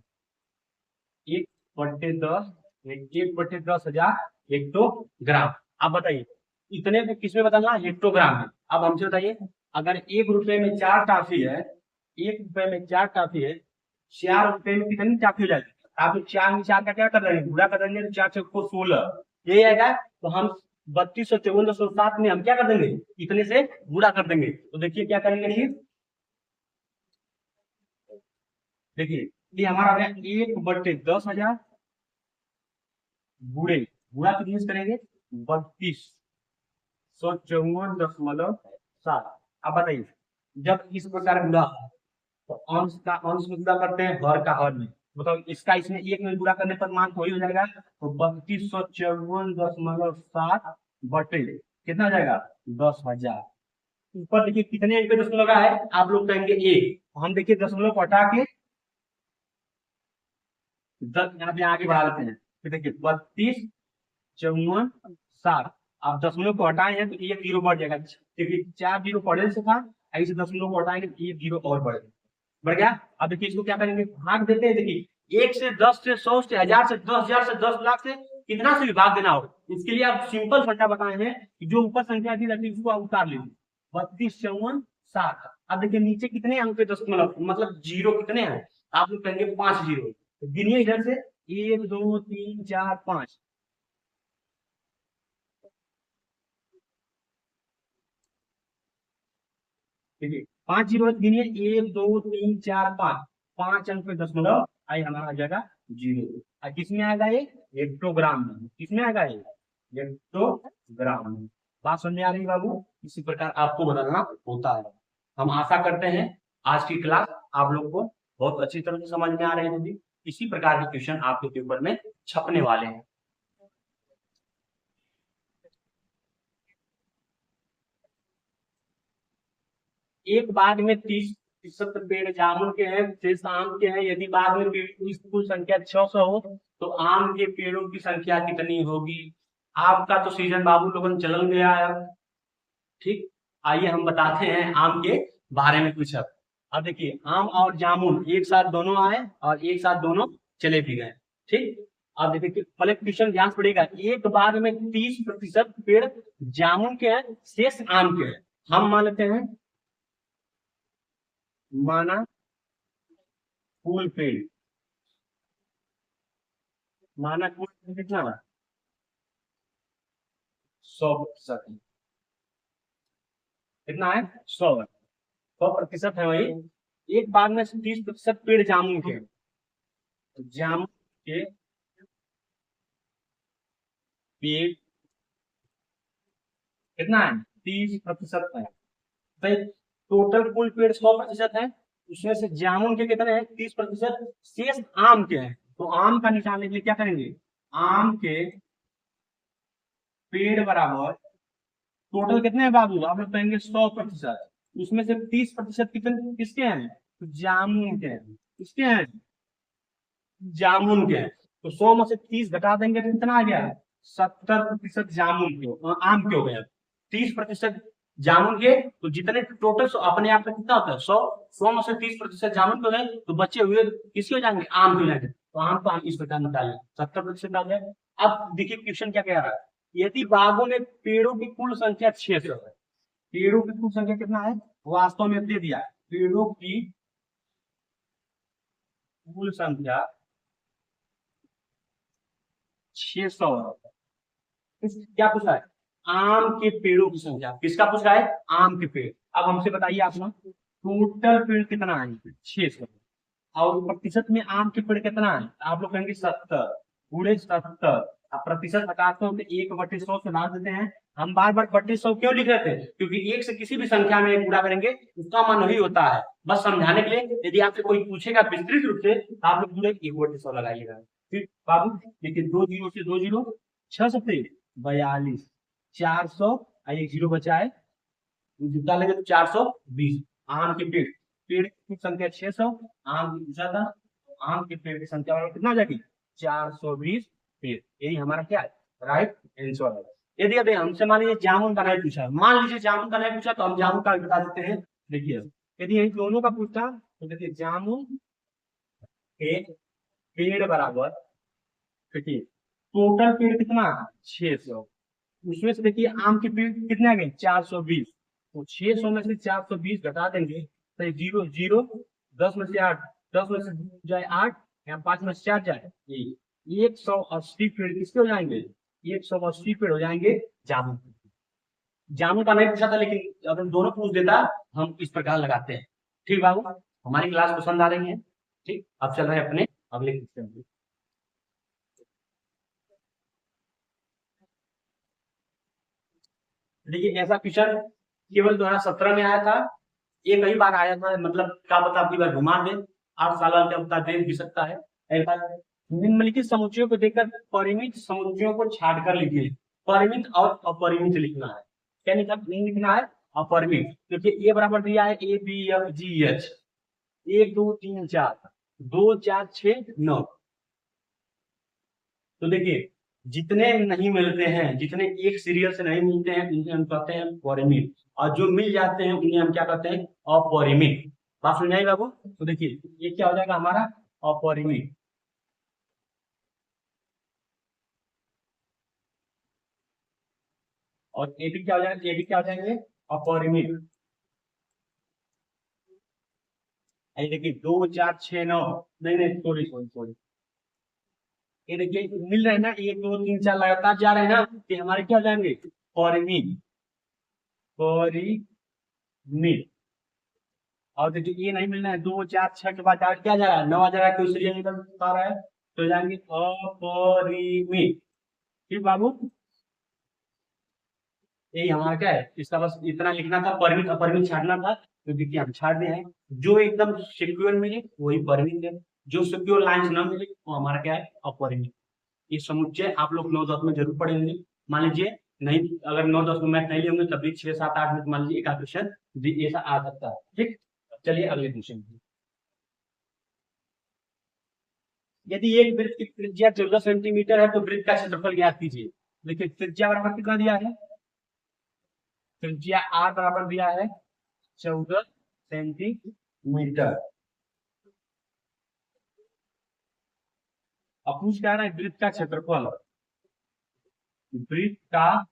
1/10,000 हेक्टोग्राम। आप बताइए इतने को किसमें बताना? हेक्टोग्राम में। अब हमसे बताइए अगर 1 रुपए में 4 टॉफी है, 1 रुपए में 4 टॉफी है, 4 रुपए में कितनी टॉफी हो जाएगी? आप 4 में 4 का क्या कर रहे हैं? गुणा कर देंगे तो 4 6 को 16 यही आएगा। तो हम 3254.7 में हम क्या कर देंगे? इतने से गुणा कर देंगे। तो देखिए क्या करेंगे, देखिए ये हमारा आ गया 1/10,000 गुणे गुणा कितने से करेंगे? 3254.7। अब बताइए जब इस प्रकार गुणा तो अंश का अंश में गुणा करते हैं, हर का हर में। मतलब इसका इसमें एक में गुणा करने पर मान वही हो जाएगा। तो 3254.7 बटे कितना हो जाएगा? 10,000। ऊपर देखिए कितने अंक पे दशमलव लगा है? आप लोग कहेंगे 1। हम देखिए दशमलव को हटा के 10 यहाँ पे आगे बढ़ा देते हैं। फिर देखिए 3254.7। आप दशमलव को हटाए हैं तो एक जीरो बढ़ जाएगा, क्योंकि 4 जीरो पढ़े से था, ऐसे दशमलव को हटाएंगे तो एक जीरो और बढ़ गया। अब देखिए इसको क्या करेंगे? भाग देते हैं। देखिए 1 से 10 से 100 से 1000 से 10,000 से 10 लाख से कितना से विभाग देना हो, इसके लिए आप सिंपल फंडा बताए हैं कि जो ऊपर संख्या दी रहती है उसको उतार लीजिए। 3254.7। अब देखिए नीचे कितने अंक पे दशमलव मतलब जीरो कितने हैं? आप लोग कहेंगे 5 जीरो, तो गिनिए इधर से 1 2 3 4 5। ठीक है, 5 जीरो गिनिए, 1 2 3 4 5, 5 अंक पे दशमलव आई हमारा आ जाएगा जीरो। और किसमें आएगा ये? हेक्टोग्राम में। किसमें आएगा ये? हेक्टोग्राम में। बात समझ में आ रही है बाबू? इसी प्रकार आपको बदलना होता है। हम आशा करते हैं आज की क्लास आप लोग को बहुत अच्छी तरह से समझ में आ रहे हैं। इसी प्रकार के क्वेश्चन आपके पेपर में छपने वाले हैं। एक बाग में 30% पेड़ जामुन के हैं, शेष आम के हैं। यदि बाग में पेड़ों की कुल संख्या 600 हो तो आम के पेड़ों की संख्या कितनी होगी? आपका तो सीजन बाबू लोगन चल गया है। ठीक, आइए हम बताते हैं आम के बारे में कुछ। अब देखिए, आम और जामुन एक साथ दोनों आए और एक साथ दोनों चले भी गए। ठीक, अब देखिए पहले क्वेश्चन ध्यान से पड़ेगा। एक बाग में 30% पेड़ जामुन के हैं, शेष आम के हैं। हम मान लेते हैं, माना कुल पेड़, माना कुल पेड़ कितना है? 100%। कितना है? 100 है। 100% है वही। एक बाग में 30% पेड़ जामुन के हैं। तो जामुन के पेड़ कितना है? 30% है। भाई टोटल कुल पेड़ 100% है, उसमें से जामुन के कितने हैं? 30%। शेष आम के हैं, तो आम का निशान के लिए क्या करेंगे? आम के पेड़ बराबर टोटल कितने हैं बाबू? आप लोग कहेंगे 100%। उसमें से 30% कितने किसके हैं? तो जामुन के हैं। किसके हैं? जामुन के हैं। तो 100 में से 30 घटा देंगे तो कितना आ गया? 70% जामुन के आम के हो गए। 30% जामुन के, तो जितने टोटल अपने आप में कितना होता है? 100 में से 30% जामुन के हो गए, तो बचे हुए किसके हो जाएंगे? आम के हो जाएंगे। तो आम को हम इस प्रकार निकालें, 70% आ गए। अब देखिए क्वेश्चन क्या कह रहा है। यदि बागों में पेड़ों की कुल संख्या 600 है, पेड़ों की कुल संख्या कितना है? वास्तव में दे दिया है, पेड़ों की कुल संख्या 600 है। क्या पूछ रहा है? आम के पेड़ों की संख्या। किसका पूछ रहा है? आम के पेड़। अब हमसे बताइए आप ना, टोटल पेड़ कितना है? 600। और प्रतिशत में आम के पेड़ कितना है? आप लोग कहेंगे 70, पूरे 70। अब प्रतिशत हटाते हो तो 1/100 से भाग देते हैं। हम बार बार 1/100 क्यों लिख रहे थे? क्योंकि एक से किसी भी संख्या में गुणा करेंगे उसका मान वही होता है। बस समझाने के लिए, यदि आपसे कोई पूछेगा विस्तृत रूप से तो आप लोग पूरे 1/100 लगाइएगा। फिर बाबू देखिए, 2 जीरो से 2 जीरो, 6 सत्ते 42, 400 और एक जीरो बचा है, जितना लगे तो 420। आम के पेड़, पेड़ की संख्या 600, आम की ज्यादा, आम के पेड़ की संख्या कितना हो जाएगी? 420 पेड़। यही हमारा क्या है? राइट आंसर है। यदि अभी हमसे मान लीजिए जामुन का नहीं पूछा, मान लीजिए जामुन का नहीं पूछा, तो हम जामुन का बता देते हैं। देखिए, यदि इन दोनों का पूछता तो देखिए, जामुन के पेड़ बराबर, देखिए टोटल पेड़ कितना? 600। उसमें से देखिए आम के पेड़ कितने आ गए? 420। तो 600 में से 420 घटा देंगे तो जीरो जीरो, 10 में से 8, 10 में से जाए 8, या 5 में से 4 जाए 180 पेड़ किसके हो जाएंगे? 180 पेड़ हो जाएंगे जामुन। जामुन का नहीं पूछा था, लेकिन अगर दोनों पूछ देता हम इस प्रकार लगाते हैं। ठीक बाबू, हमारी क्लास पसंद आ रही है? ठीक, अब चल रहे हैं अपने अगले क्वेश्चन पे। देखिए ऐसा क्वेश्चन केवल 2017 में आया था। ये कई बार आया था, मतलब क्या पता आपकी बार घुमा दे, 8 साल क्या पता दे भी सकता है। ऐसा निम्नलिखित समुच्चयों को देखकर परिमित समुच्चयों को छाटकर लिखिए। परिमित और अपरिमित लिखना है। क्या नहीं लिखना है? अपरिमित। क्योंकि ए बराबर दिया है ABFGH, 1 2 3 4, 2 4 6 9। तो देखिए, जितने नहीं मिलते हैं, जितने एक सीरियल से नहीं मिलते हैं, उन्हें हम कहते हैं परिमित, और जो मिल जाते हैं उन्हें हम क्या कहते हैं? अपरिमित। बात समझ आई बाबू? तो देखिए ये क्या हो जाएगा हमारा? अपरिमित। और एबी क्या हो जाएगा? एबी क्या हो जाएंगे? अपरिमित। ये देखिए 2 4 6 9, नहीं नहीं सॉरी सॉरी सॉरी, ये देखिए मिल रहे हैं ना, 1 2 3 4 लगातार जा रहे हैं ना, ये हमारे क्या हो जाएंगे, परिमित, परिमित। और देखिए ये नहीं मिलना है, 2 4 6 के बाद क्या जा रहा है, 9 आ जा रहा है, कोई सीरियल निकल पा रहा है, तो जाएंगे अपरिमित। ठीक बाबू, यही हमारा क्या है, इसका बस इतना लिखना था, परिमित अपरिमित छाड़ना था, तो देखिए हम छाड़ दिए हैं। जो एकदम सिक्योर मिले वही परिमित है, जो सिक्योर लाइन ना मिले वो हमारा क्या है, अपरिमित। ये समुच्चय आप लोग 9 10 में जरूर पढ़ेंगे। मान लीजिए नहीं, अगर 9 10 में मैथ नहीं लिए होंगे तब भी 6 7 8 में मान लीजिए एक आध क्वेश्चन ऐसा आ सकता है। ठीक, चलिए अगले क्वेश्चन। यदि एक वृत्त की त्रिज्या 14 सेंटीमीटर है तो वृत्त का क्षेत्रफल ज्ञात कीजिए। देखिए त्रिज्या बराबर कितना दिया है, त्रिज्या आर बराबर दिया है 14 सेंटीमीटर। अब पूछ क्या रहा है, वृत्त का क्षेत्रफल, वृत्त का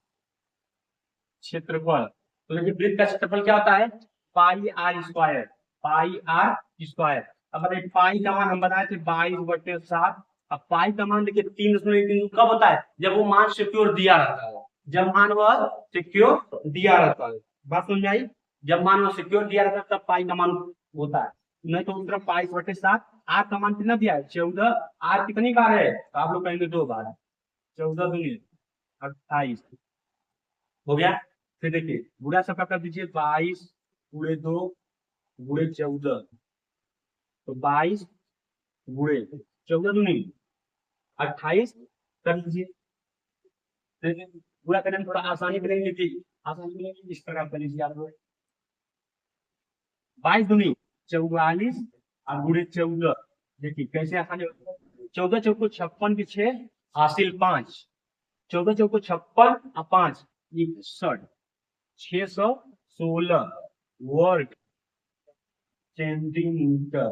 क्षेत्रफल। तो देखिए वृत्त का क्षेत्रफल क्या होता है, pi r square, pi r square. अब बताइए पाई का मान हम बताए थे 22/7। अब पाई का मान देखिए 3.3 कब होता है, जब वो मान सिक्योर दिया रहता है, जब मान वह सिक्योर दिया रहता है। बात समझ आई, जब मान वह सिक्योर दिया रहता है तब पाई का मान होता है, नहीं तो उनका 22/7। आर का मान कितना दिया है 14, आर कितनी बार है, तो आप लोग कहेंगे 2 बार, 14 दूनी 28 हो गया। फिर देखिए बुरा सबका कर दीजिए, 22 × 2 × 14, तो 22 × 14 दूनी 28 कर लीजिए। पूरा करने में थोड़ा आसानी करेंगे कि आसानी करेंगे, इस प्रकार कर लीजिए आप लोग, 22 दूनी 44 और गुणे 14। देखिए कैसे आसानी होती है, 14 चौको 56 के 6 हासिल 5, 14 चौको 56 और 5 61, 616 वर्ग सेंटीमीटर,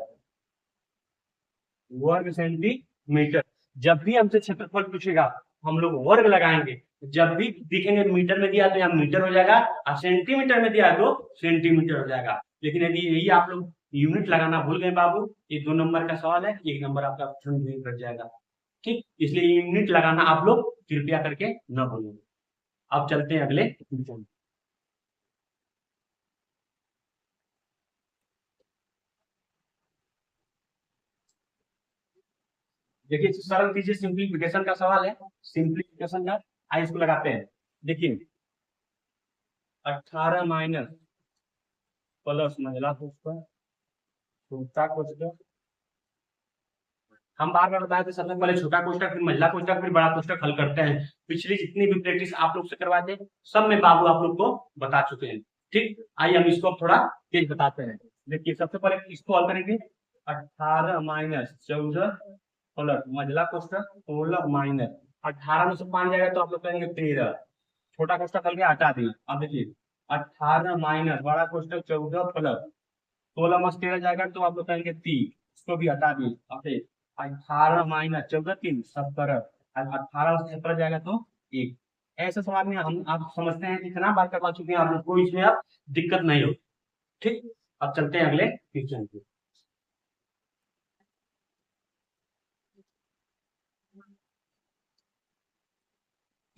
वर्ग सेंटीमीटर। जब भी हमसे क्षेत्रफल पूछेगा हम लोग वर्ग लगाएंगे, जब भी दिखेंगे मीटर में दिया तो यहाँ मीटर हो जाएगा, और सेंटीमीटर में दिया तो सेंटीमीटर हो जाएगा। लेकिन यदि यही आप लोग यूनिट लगाना भूल गए बाबू, ये 2 नंबर का सवाल है, 1 नंबर आपका ऑप्शन नहीं कट जाएगा। ठीक, इसलिए यूनिट लगाना आप लोग कृपया करके न भूलें। अब चलते हैं अगले क्वेश्चन। देखिए सरल कीजिए, सिंप्लीफिकेशन का सवाल है, सिंप्लीफिकेशन का, आइए इसको लगाते हैं। देखिए 18 माइनस प्लस महिला कोष्ठक, छोटा कोष्ठक, हम बार बार बताए थे सबसे पहले छोटा कोष्ठक फिर महिला कोष्ठक फिर बड़ा कोष्ठक हल करते हैं। पिछली जितनी भी प्रैक्टिस आप लोग से करवाते हैं सब में बाबू आप लोग को बता चुके हैं। ठीक, आइए हम इसको थोड़ा तेज बताते हैं। देखिए सबसे पहले इसको हल करेंगे, 18 माइनस 14 प्लस महिला कोष्ठक 16 माइनस 18 में से 5 जाएगा तो आप लोग करेंगे 13, छोटा कोष्ठक हल गया हटा दिए। अब देखिए 18 माइनस बड़ा कोष्ठक 14 प्लस 16 में 13 जाएगा तो आप लोग कहेंगे 30, इसको भी हटा दिए। अब 18 माइनस 14 3 17, 18 से 17 जाएगा तो 1। ऐसे सवाल में हम आप समझते हैं इतना बार करवा चुके हैं आप लोग को, इसमें अब दिक्कत नहीं हो। ठीक, अब चलते हैं अगले क्वेश्चन पे।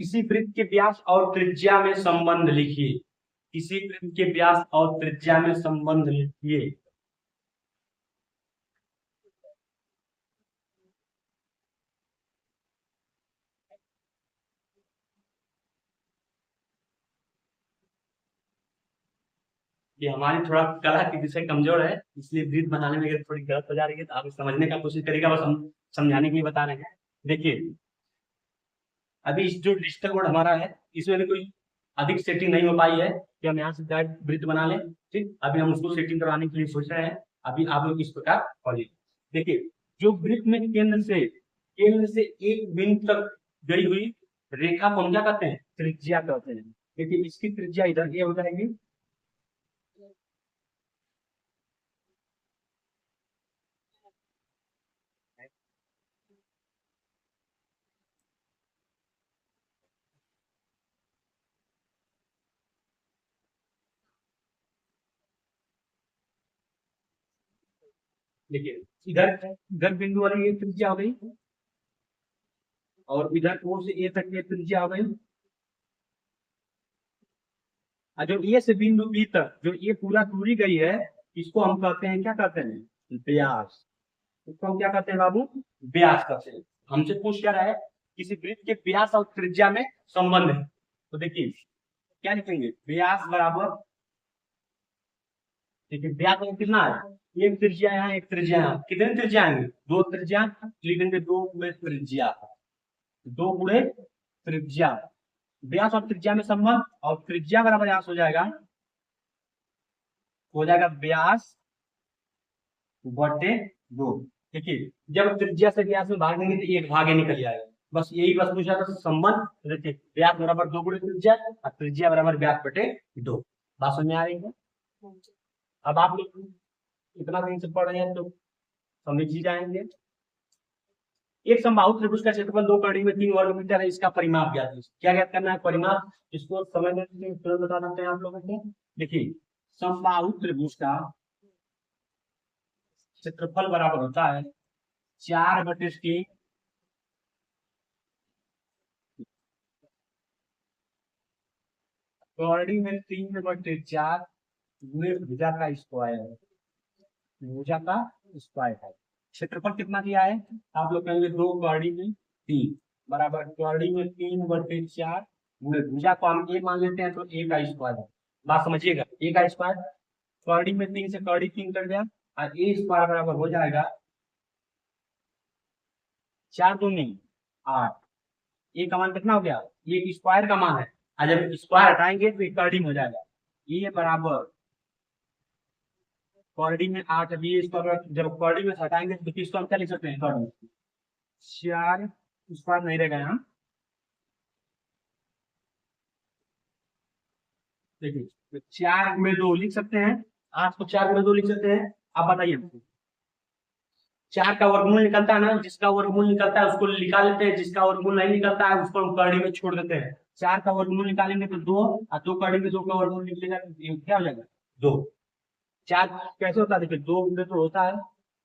किसी वृत्त के व्यास और त्रिज्या में संबंध लिखिए, किसी वृत्त के व्यास और त्रिज्या में संबंध लिखिए। ये हमारी थोड़ा कला की विषय कमजोर है, इसलिए वृत्त बनाने में अगर थोड़ी गलत हो जा रही है तो आप समझने का कोशिश करिएगा, बस हम समझाने के लिए बता रहे हैं। देखिए अभी इस जो डिजिटल बोर्ड हमारा है इसमें भी कोई अधिक सेटिंग नहीं हो पाई है कि हम यहाँ से डायरेक्ट वृत्त बना लें। ठीक, अभी हम उसको सेटिंग करवाने के लिए सोच रहे हैं। अभी आप लोग इस प्रकार पढ़िए। देखिए जो वृत्त में केंद्र से एक बिंदु तक गई हुई रेखा को हम क्या कहते हैं, त्रिज्या कहते हैं। देखिए इसकी त्रिज्या इधर ये हो जाएगी, देखिए इधर इधर बिंदु वाली ये त्रिज्या हो गई और इधर ओ से ए तक ये त्रिज्या हो गई, और जो ए से बिंदु बी तक जो ये पूरा दूरी गई है इसको हम कहते हैं, क्या कहते हैं, व्यास। इसको हम क्या कहते हैं बाबू, व्यास कहते हैं। हमसे पूछ क्या रहा है, किसी वृत्त के व्यास और त्रिज्या में संबंध है, तो देखिए क्या लिखेंगे, व्यास बराबर, देखिए व्यास में कितना है, एक त्रिज्या यहाँ एक त्रिज्या यहाँ, कितने त्रिज्या आएंगे, दो त्रिज्या, लिखेंगे दो गुणे त्रिज्या, दो गुणे त्रिज्या, व्यास और त्रिज्या में संबंध, और त्रिज्या बराबर व्यास हो जाएगा व्यास बटे दो। देखिए जब त्रिज्या से व्यास में भाग देंगे तो एक भागे निकल जाएगा, बस यही बस पूछा था संबंध। देखिए व्यास बराबर दो गुणे त्रिज्या और त्रिज्या बराबर व्यास बटे दो। बात समझ में आ रही है। अब आप लोग इतना दिन से पढ़ रहे हैं तो समझ ही जाएंगे। एक समबाहु त्रिभुज का क्षेत्रफल दो कड़ी में 3 वर्ग मीटर है, इसका परिमाप ज्ञात है। क्या ज्ञात करना है, परिमाप। इसको समझने के लिए तुरंत बता देते हैं आप लोगों को। देखिए समबाहु त्रिभुज का क्षेत्रफल बराबर होता है 4/3 कड़ी में 3/4 गुणे भुजा का स्क्वायर, भुजा का स्क्वायर है। क्षेत्रफल कितना दिया है, आप लोग कहेंगे 2 कड़ी में 3 बराबर कड़ी में 3/4 गुणे भुजा को हम ए मान लेते हैं तो ए का स्क्वायर है। बात समझिएगा, ए का स्क्वायर, कड़ी में 3 से कड़ी 3 कट गया और ए स्क्वायर बराबर हो जाएगा 4 दूनी 8। ए का मान कितना हो गया, ये स्क्वायर का मान है, और जब स्क्वायर हटाएंगे तो कड़ी में हो जाएगा। ये बराबर कड़ी में 8, अभी स्क्वायर जब कड़ी में हटाएंगे तो किसको हम क्या लिख सकते हैं, कड़ी 4 स्क्वायर नहीं रहेगा यहाँ। देखिए तो 4 में 2 लिख सकते हैं, 8 को 4 में 2 लिख सकते हैं। आप बताइए, 4 का वर्गमूल निकलता है ना, जिसका वर्गमूल निकलता है उसको निकाल लेते हैं, जिसका वर्गमूल नहीं निकलता है उसको हम कड़ी में छोड़ देते हैं। 4 का वर्गमूल निकालेंगे तो 2, और 2 कड़ी में 2 का वर्गमूल निकलेगा तो क्या हो जाएगा 2। 4 कैसे होता है, देखिए 2 गुणे तो होता है,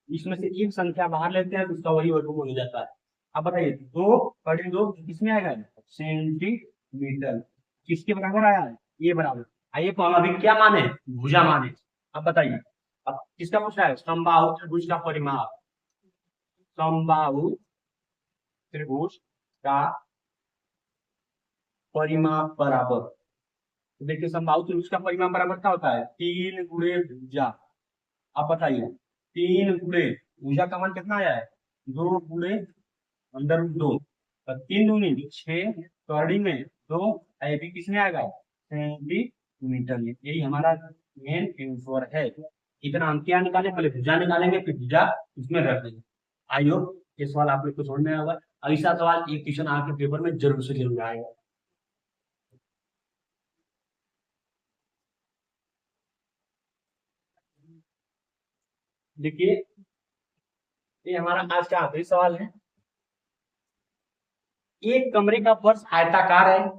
इसमें से एक संख्या बाहर लेते हैं तो उसका वही वर्गमूल हो जाता है। अब बताइए 2 कड़ी 2 किसमें आएगा, सेंटीमीटर। किसके बराबर आया है, ये बराबर। आइए तो हम अभी क्या माने, भुजा माने। अब बताइए, अब किसका पूछा है, समबाहु त्रिभुज का परिमाप। समबाहु त्रिभुज का परिमाप बराबर, तो देखिए समबाहु त्रिभुज का परिमाप बराबर क्या होता है, 3 गुणे भुजा। अब बताइए 3 गुणे भुजा का मान कितना आया है, 2 गुणे √2, 3 दूनी 6 कड़ी में 2, ये भी किसमें आएगा, सेंटीमीटर में। यही हमारा मेन आंसर है। इतना हम क्या निकालें, पहले भुजा निकालेंगे फिर भुजा इसमें रख देंगे। आई होप ये सवाल आप लोग को समझ में आया होगा। ऐसा सवाल एक क्वेश्चन आपके पेपर में जरूर से जरूर आएगा। देखिए ये हमारा आज का आखिरी सवाल है। एक कमरे का फर्श आयताकार है,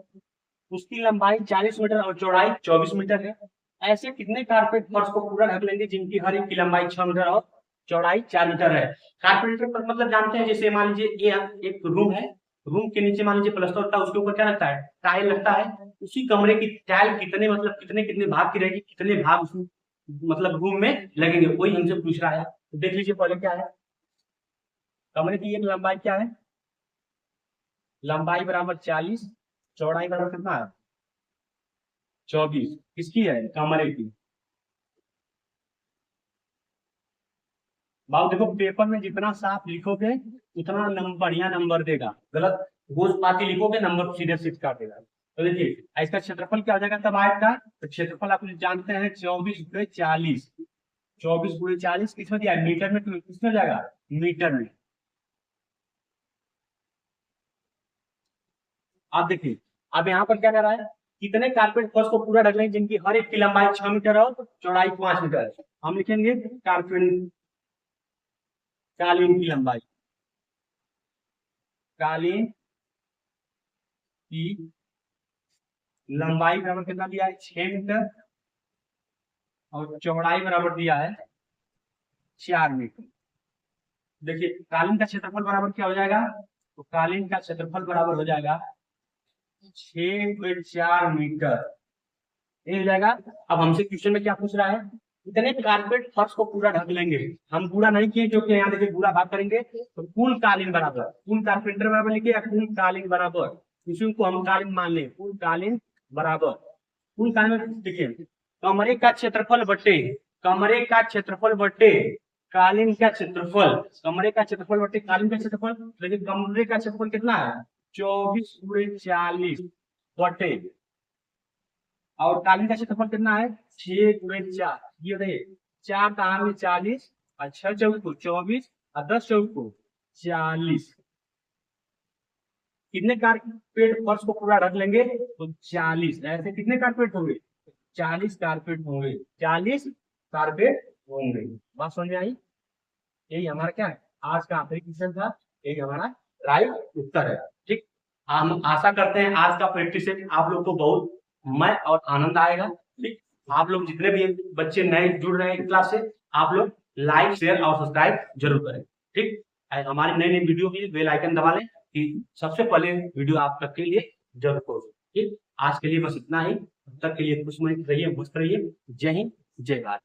उसकी लंबाई 40 मीटर और चौड़ाई 24 मीटर है। ऐसे कितने कारपेट फर्श को पूरा ढक लेंगे जिनकी हर एक की लंबाई 6 मीटर और चौड़ाई 4 मीटर है। कारपेंटर पर मतलब जानते हैं, जैसे मान लीजिए ये एक रूम है, रूम के नीचे मान लीजिए प्लास्टर होता है, उसके ऊपर क्या लगता है, टाइल लगता है। उसी कमरे की टाइल कितने मतलब कितने कितने भाग की रहेगी, कितने भाग उसमें मतलब रूम में लगेंगे, वही हमसे पूछ रहा है। तो देख लीजिए पहले क्या है, कमरे की एक लंबाई क्या है, लंबाई बराबर 40, चौड़ाई बराबर कितना है 24, किसकी है, कमरे की। बाबू देखो पेपर में जितना साफ लिखोगे उतना बढ़िया नंबर देगा, गलत घोष पाती लिखोगे नंबर सीधे सीध काटेगा। तो देखिए इसका क्षेत्रफल क्या हो जाएगा तब आएगा, तो क्षेत्रफल आप जानते हैं 24/40, 24/40 किसमें दिया है, मीटर में, किसमें जाएगा, मीटर में। आप देखिए अब यहाँ पर क्या कह रहा है, कितने कारपेट फर्श को पूरा ढक लेंगे जिनकी हर एक की लंबाई 6 मीटर और चौड़ाई 5 मीटर है। हम लिखेंगे कारपेट कालीन की लंबाई, कालीन की लंबाई बराबर कितना दिया है 6 मीटर और चौड़ाई बराबर दिया है 4 मीटर। देखिए कालीन का क्षेत्रफल बराबर क्या हो जाएगा, तो कालीन का क्षेत्रफल बराबर हो जाएगा 6.4 मीटर, ये हो जाएगा। अब हमसे क्वेश्चन में क्या पूछ रहा है, इतने कारपेट फर्श को पूरा ढक लेंगे, हम पूरा नहीं किए क्योंकि यहाँ देखिए पूरा भाग करेंगे, तो कुल कालीन बराबर, कुल कारपेंटर बराबर लिखिए या कुल कालीन बराबर, इसी को हम कालीन मान लें, कुल कालीन बराबर, कुल कालीन देखिए कमरे का क्षेत्रफल बटे, कमरे का क्षेत्रफल बटे कालीन का क्षेत्रफल, कमरे का क्षेत्रफल बटे कालीन का क्षेत्रफल, देखिए कमरे का क्षेत्रफल कितना है 24/40 बटे, और कालीन का क्षेत्रफल कितना है 6/4, ये देखिए 4 कहाँ में 40 और 6 चौक को 24 और 10 चौक को 40, कितने कारपेट फर्श को पूरा ढक लेंगे, तो 40, ऐसे कितने कारपेट होंगे 40 कारपेट होंगे, 40 कारपेट होंगे। बात समझ में आई, यही हमारा क्या है आज का आखिरी क्वेश्चन था, यही हमारा राइट उत्तर है। ठीक, हम आशा करते हैं आज का प्रैक्टिस आप लोग को बहुत मय और आनंद आएगा। ठीक, आप लोग जितने भी बच्चे नए जुड़ रहे हैं क्लास से, आप लोग लाइक शेयर और सब्सक्राइब जरूर करें। ठीक, हमारे नए नए वीडियो के लिए बेल आइकन दबा लें कि सबसे पहले वीडियो आप तक के लिए जरूर पहुंचे। ठीक, आज के लिए बस इतना ही, तब तक के लिए खुश रहिए, मस्त रहिए। जय हिंद, जय भारत।